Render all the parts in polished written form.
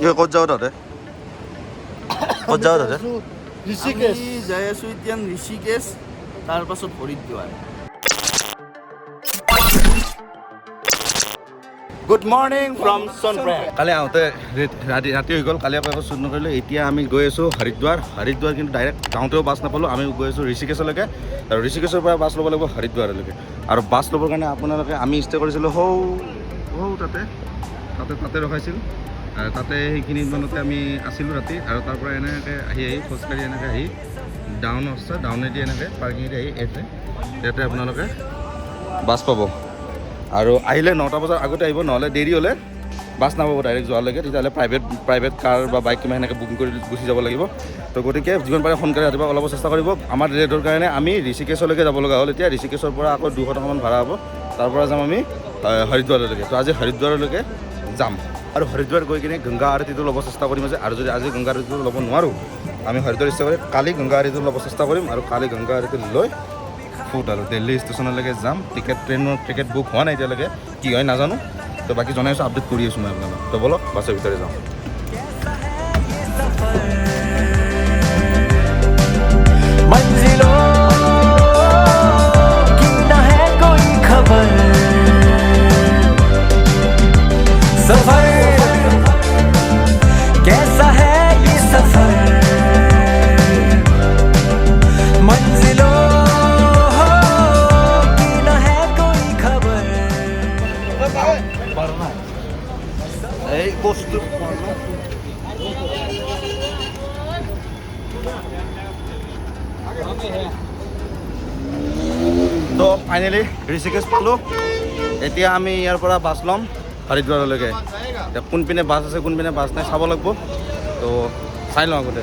ক'ত যাওঁ তাতে ক'ত যাওঁ তাতে ঋষিকেশ যাই আছোঁ এতিয়া ঋষিকেশ তাৰপাছত হৰিদ্বাৰ গুড মৰ্ণিং ফ্ৰম সোনপ্ৰয়াগ কালি আহোঁতে ৰাতি হৈ গ'ল কালি আকৌ শ্বুট নকৰিলোঁ এতিয়া আমি গৈ আছোঁ হৰিদ্বাৰ কিন্তু ডাইৰেক্ট যাওঁতেও বাছ নাপালোঁ আমি গৈ আছোঁ ঋষিকেশলৈকে আৰু ঋষিকেশৰ পৰা বাছ ল'ব লাগিব হৰিদ্বাৰলৈকে আৰু বাছ ল'বৰ কাৰণে আপোনালোকে আমি ষ্টে কৰিছিলোঁ তাতে ৰখাইছিল আৰু তাতে সেইখিনি মানতে আমি আছিলোঁ ৰাতি আৰু তাৰ পৰা এনেকৈ আহি খোজকাঢ়ি এনেকৈ আহি ডাউন আছে ডাউনেদি এনেকৈ পাৰ্কিঙেদি আহি ইয়াতে আপোনালোকে বাছ পাব আৰু আহিলে 9টা বজাৰ আগতে আহিব নহ'লে দেৰি হ'লে বাছ নাপাব ডাইৰেক্ট যোৱালৈকে তেতিয়াহ'লে প্ৰাইভেট কাৰ বা বাইক কিবা সেনেকৈ বুকিং কৰি গুচি যাব লাগিব তো গতিকে যিমান পাৰে সোনকালে ৰাতিপুৱা ওলাব চেষ্টা কৰিব আমাৰ ৰেটৰ কাৰণে আমি ঋষিকেশলৈকে যাব লগা হ'ল এতিয়া ঋষিকেশৰ পৰা আকৌ 200 টকামান ভাড়া হ'ব তাৰ পৰা যাম আমি হৰিদ্বাৰলৈকে তো আজি হৰিদ্বাৰলৈকে যাম আৰু হৰিদ্বাৰ গৈ কিনে গংগা আৰতিটো ল'ব চেষ্টা কৰিম আৰু যদি আজি গংগা আৰতিটো ল'ব নোৱাৰোঁ আমি হৰিদ্বাৰ ইচ্ছা কৰি কালি গংগা আৰতিটো ল'ব চেষ্টা কৰিম আৰু কালি গংগা আৰতি লৈ ফুট আৰু দিল্লী ষ্টেচনলৈকে যাম ট্ৰেইনৰ টিকেট বুক হোৱা নাই এতিয়ালৈকে কি হয় নাজানো তো বাকী জনাই আছোঁ আপডেট কৰি আছোঁ মই আপোনালোক তো বলক বাছৰ ভিতৰে যাওঁ এই বস্তু তো ফাইনেলি ঋষিকেশ পালোঁ এতিয়া আমি ইয়াৰ পৰা বাছ ল'ম হৰিদ্বাৰলৈকে এতিয়া কোনপিনে বাছ আছে কোনপিনে বাছ নাই চাব লাগিব তো চাই লওঁ আগতে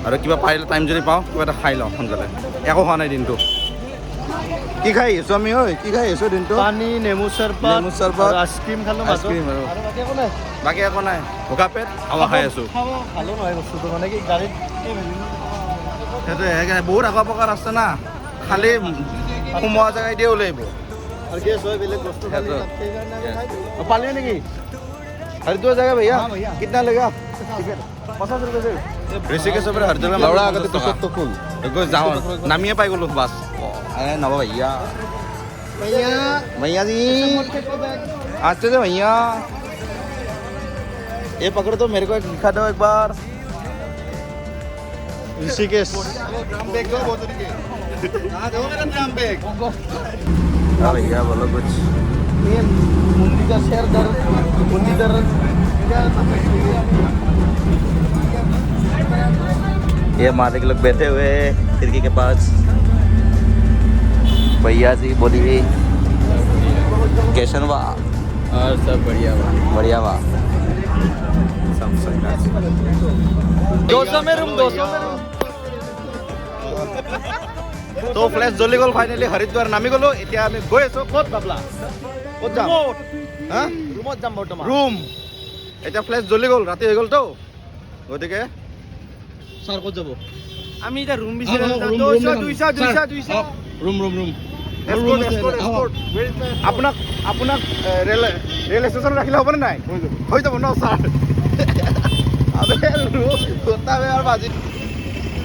আৰু কিবা পাৰিলে টাইম যদি পাওঁ কিবা এটা খাই লওঁ সোনকালে একো খোৱা নাই দিনটো কি খাই আহিছোঁ আমি ঐ কি খাই আহিছোঁ দিনটো পানী নেমু চৰবত আইচক্ৰীম খালোঁ আইচক্ৰীম আৰু বাকী একো নাই ভোকা পেট হাৱা খাই আছোঁ ভালো নহয় বস্তুটো মানে কি গাড়ীত সেইটোৱে বহুত আগৰ প্ৰকাৰ আছে না খালি সোমোৱা জেগাই দিয়ে ওলাইব আৰু গেছ হয় বেলেগ বস্তু খালি पालियो नहीं हरिद्वार जाएगा भैया कितना लेगा 50 रुपये से ऋषिकेश से हरिद्वार में लौड़ा आगे तो फुल देखो जाओ नामिए पाई बोलो बस अरे नवा भैया भैया जी आते थे भैया ये पकड़ो तो मेरे को एक दिखा दो एक बार ऋषिकेश भैया बोलो कुछ मुंडी का शेर दर मुंडी दर ये मालिक लोग बैठे हुए हैं खिड़की के पास भैया जी बोलिए कैसन बा और सब बढ़िया बा सब 200 में रूम তো ফ্লেশ জ্বলি গ'ল ফাইনেলি হৰিদ্বাৰ নামি গ'লো এতিয়া আমি গৈ আছোঁ ক'ত বাবলা ক'ত যাম হা ৰুমত যাম বৰ্তমান ৰুম এতিয়া ফ্লেশ জ্বলি গ'ল ৰাতি হৈ গ'লতো গতিকে ছাৰ ক'ত যাব আমি এতিয়া ৰুম বিচাৰি 200 ৰুম আপোনাক ৰেল ষ্টেচন ৰাখিলে হ'বনে নাই হৈ যাব ন ছাৰ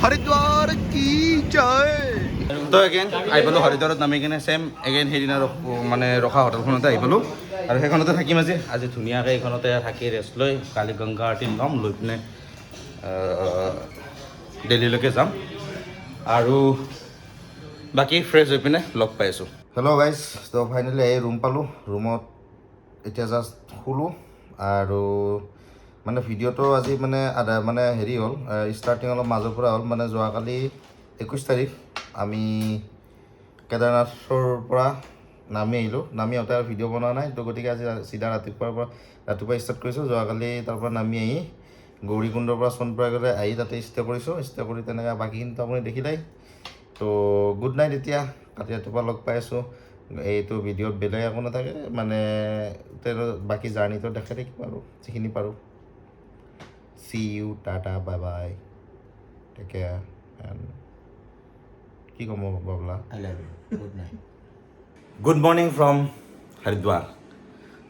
হৰিদ্বাৰ কি জয় তো এগেইন আহি পালোঁ হৰিদ্বাৰত নামি কিনে ছেম এগেইন সেইদিনা মানে ৰখা হোটেলখনতে আহি পালোঁ আৰু সেইখনতে থাকিম আজি ধুনীয়াকৈ এইখনতে থাকি ৰেষ্ট লৈ কালি গংগা আৰতি ল'ম লৈ পিনে দিল্লীলৈকে যাম আৰু বাকী ফ্ৰেছ হৈ পিনে লগ পাই আছোঁ হেল্ল' গাইজ তো ফাইনেলি এই ৰুম পালোঁ ৰুমত এতিয়া জাষ্ট শুলোঁ আৰু মানে ভিডিঅ'টো আজি মানে হেৰি হ'ল ষ্টাৰ্টিং অলপ মাজৰ পৰা হ'ল মানে যোৱাকালি 21 তাৰিখ আমি কেদাৰনাথৰ পৰা নামি আহিলোঁ নামি আহোঁতে আৰু ভিডিঅ' বনোৱা নাই তো গতিকে আজি চিধা ৰাতিপুৱা ষ্টাৰ্ট কৰিছোঁ যোৱাকালি তাৰ পৰা নামি আহি গৌৰীকুণ্ডৰ পৰা সোণপ্ৰয়াগলৈ আহি তাতে ষ্টে কৰিছোঁ ষ্টে কৰি তেনেকৈ বাকীখিনিতো আপুনি দেখিলাই তো গুড নাইট এতিয়া কালি ৰাতিপুৱা লগ পাই আছোঁ এইটো ভিডিঅ'ত বেলেগ একো নাথাকে মানে বাকী জাৰ্ণিটো দেখাই থাকিম আৰু যিখিনি পাৰোঁ See you, Tata, bye bye. Take care and কি ক'ম বাবলা I love you. Good night. Good morning from Haridwar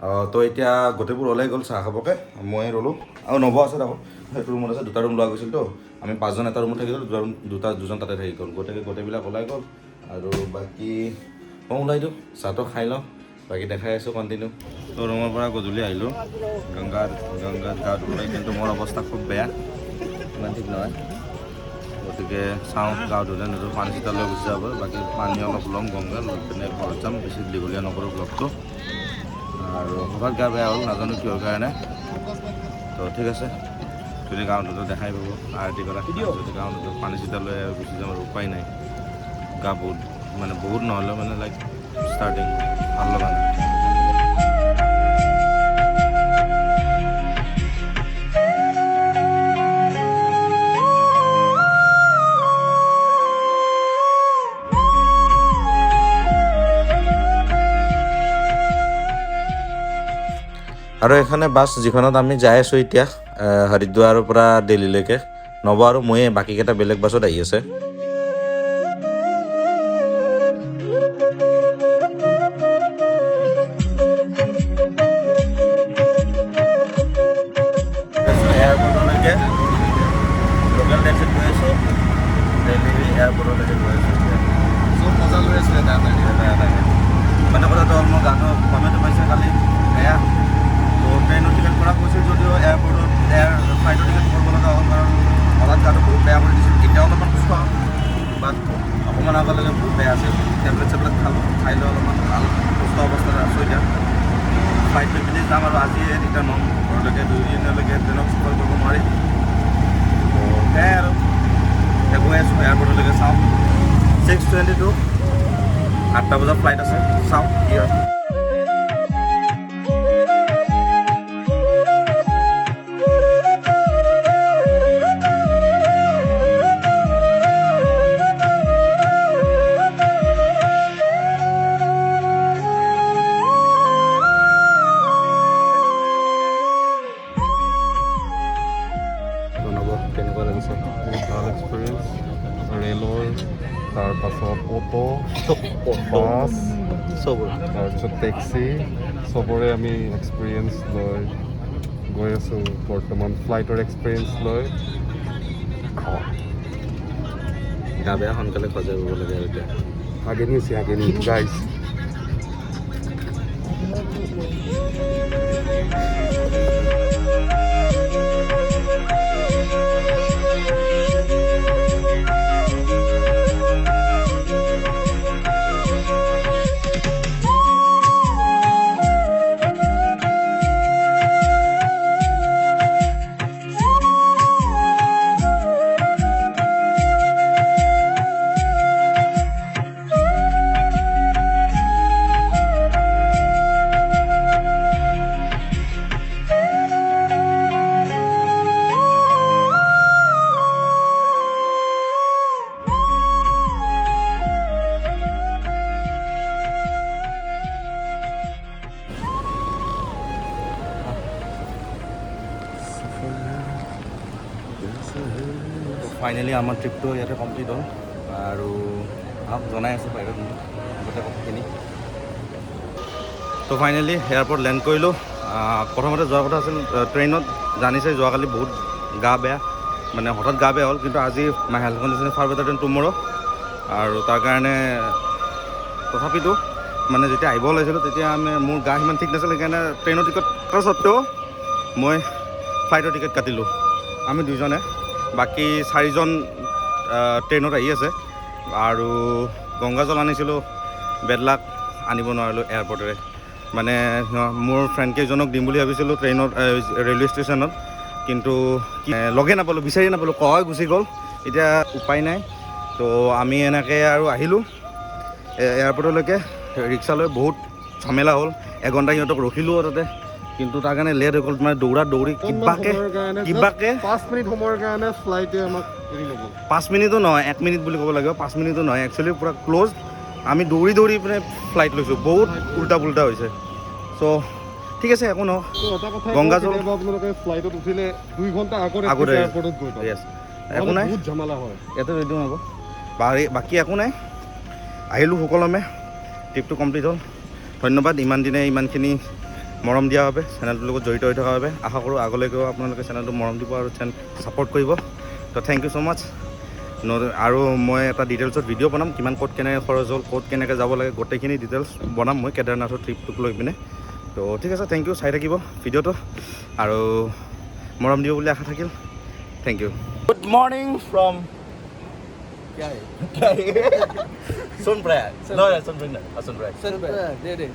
তো এতিয়া গোটেইবোৰ ওলাই গ'ল চাহ খাবকৈ মই ৰ'লোঁ আৰু নব আছে আকৌ সেইটো ৰুমত আছে দুটা ৰুম লোৱা গৈছিলতো আমি 5জন এটা ৰুমত থাকি গ'ল দুজন তাতে থাকি গ'ল গোটেইবিলাক ওলাই গ'ল আৰু বাকী মই ওলাই দিওঁ চাহটো খাই লওঁ বাকী দেখাই আছোঁ কণ্টিনিউ তো ৰুমৰ পৰা গধূলি আহিলোঁ গংগাত গা ধুবলৈ কিন্তু মোৰ অৱস্থা খুব বেয়া ইমান ঠিক নহয় গতিকে চাওঁ গা ধুলে নিদিওঁ পানী চিটা লৈ গুচি যাব বাকী পানী অলপ ল'ম গংগা লৈ পিনে ঘৰত যাম বেছি দীঘলীয়া নকৰোঁ ব্লগটো আৰু হঠাৎ গা বেয়া হ'ল নাজানো কিহৰ কাৰণে তো ঠিক আছে যদি গাঁৱতো দেখাই পাব আৰতি কৰা যদি গাঁৱতো পানী চিটা লৈ গুচি যাম আৰু উপায় নাই গা বহুত নহ'লেও মানে লাইক ষ্টাৰ্টিং ভাল লগা নাই আৰু এখানে বাছ যিখনত আমি যাই আছোঁ এতিয়া হৰিদ্বাৰৰ পৰা দিল্লীলৈকে নব আৰু ময়ে বাকীকেইটা বেলেগ বাছত আহি আছে এয়াৰপৰ্টলৈকে লোকেল টেক্সিত গৈ আছোঁ দিল্লী এয়াৰপৰ্টলৈকে গৈ আছোঁ চব মজা লৈ আছোঁ এটা মানে কথাটো হ'ল মোৰ গাটো কমেটো পাইছে কালি বেয়া তো ট্ৰেইনৰ টিকেট কৰা কৈছিল যদিও এয়াৰপৰ্টত ফ্লাইটৰ টিকেট কৰিব লগা হ'ল কাৰণ হঠাৎ গাটো বহুত বেয়া কৰি দিছিল এতিয়া অলপমান সুস্থ বাট অকণমান আগলৈকে বহুত বেয়া আছিল টেবলেট খালোঁ খাই লৈ অলপমান ভাল সুস্থ অৱস্থাত আছোঁ এতিয়া ফ্লাইট লৈ পিনি যাম আৰু আজিয়ে ৰিটাৰ্ণ হ'ম ঘৰলৈকে 2 দিনলৈকে ট্ৰেইনক চুপাৰ কৰিব নোৱাৰি তো সেয়াই আৰু গৈ আছোঁ এয়াৰপৰ্টলৈকে চাওঁ 6:22 8টা বজাত ফ্লাইট আছে চাওঁ কি হয় ভাল এক্সপিৰিয়েঞ্চ ৰেলৰ তাৰপাছত অ'টো বাছ তাৰপিছত টেক্সি চবৰে আমি এক্সপিৰিয়েঞ্চ লৈ গৈ আছোঁ বৰ্তমান ফ্লাইটৰ এক্সপিৰিয়েঞ্চ লৈ গা বেয়া সোনকালে সজাই দিব লাগে আৰু এতিয়া আগেনি গাইজ ফাইনেলি আমাৰ ট্ৰিপটো ইয়াতে কমপ্লিট হ'ল আৰু জনাই আছোঁ বাহিৰত গোটেই কথাখিনি তো ফাইনেলি এয়াৰপৰ্ট লেণ্ড কৰিলোঁ প্ৰথমতে যোৱাৰ কথা আছিল ট্ৰেইনত জানিছে যোৱাকালি বহুত গা বেয়া মানে হঠাৎ গা বেয়া হ'ল কিন্তু আজি my health condition far better than tomorrow আৰু তাৰ কাৰণে তথাপিতো মানে যেতিয়া আহিব ওলাইছিলোঁ তেতিয়া মোৰ গা সিমান ঠিক নাছিল সেইকাৰণে ট্ৰেইনৰ টিকট কৰা স্বত্বেও মই ফ্লাইটৰ টিকেট কাটিলোঁ আমি দুজনে বাকী 4জন ট্ৰেইনত আহি আছে আৰু গংগাজল আনিছিলোঁ বেডলাক আনিব নোৱাৰিলোঁ এয়াৰপৰ্টেৰে মানে মোৰ ফ্ৰেণ্ড কেইজনক দিম বুলি ভাবিছিলোঁ ট্ৰেইনত ৰেলৱে ষ্টেচনত কিন্তু লগে নাপালোঁ বিচাৰি নাপালোঁ কয় গুচি গ'ল এতিয়া উপায় নাই তো আমি এনেকৈ আৰু আহিলোঁ এয়াৰপৰ্টলৈকে ৰিক্সা লৈ বহুত ঝামেলা হ'ল এঘণ্টা সিহঁতক ৰখিলোঁ তাতে কিন্তু তাৰ কাৰণে লেট হৈ গ'ল মানে দৌৰি কিবাকে 5 মিনিট সময়ৰ কাৰণে ফ্লাইটে আমাক এৰি ল'ব 5 মিনিটো নহয় 1 মিনিট বুলি ক'ব লাগিব 5 মিনিটো নহয় একচুৱেলি পূৰা ক্ল'জ আমি দৌৰি পিনে ফ্লাইট লৈছোঁ বহুত উল্টা পুল্টা হৈছে চ' ঠিক আছে একো নহয় গংগাজল আপোনালোকে ফ্লাইটত উঠিলে 2 ঘণ্টা আগতে এয়াৰপৰ্টত গৈ পাব একো নাই বহুত ঝামেলা হয় ইয়াতে ৰেডি হ'ব বাকী একো নাই আহিলোঁ সুকলমে ট্ৰিপটো কমপ্লিট হ'ল ধন্যবাদ ইমান দিনে ইমানখিনি মৰম দিয়া বাবে চেনেলটোৰ লগত জড়িত হৈ থকাৰ বাবে আশা কৰোঁ আগলৈকেও আপোনালোকে চেনেলটো মৰম দিব আৰু ছাপৰ্ট কৰিব তো থেংক ইউ ছ' মাছ আৰু মই এটা ডিটেইলছত ভিডিঅ' বনাম কিমান ক'ত কেনেকৈ খৰচ হ'ল ক'ত কেনেকৈ যাব লাগে গোটেইখিনি ডিটেইলছ বনাম মই কেদাৰনাথৰ ট্ৰিপটোক লৈ পিনে তো ঠিক আছে থেংক ইউ চাই থাকিব ভিডিঅ'টো আৰু মৰম দিব বুলি আশা থাকিল thank you good morning from Sonprayag সোনপ্ৰয়াগ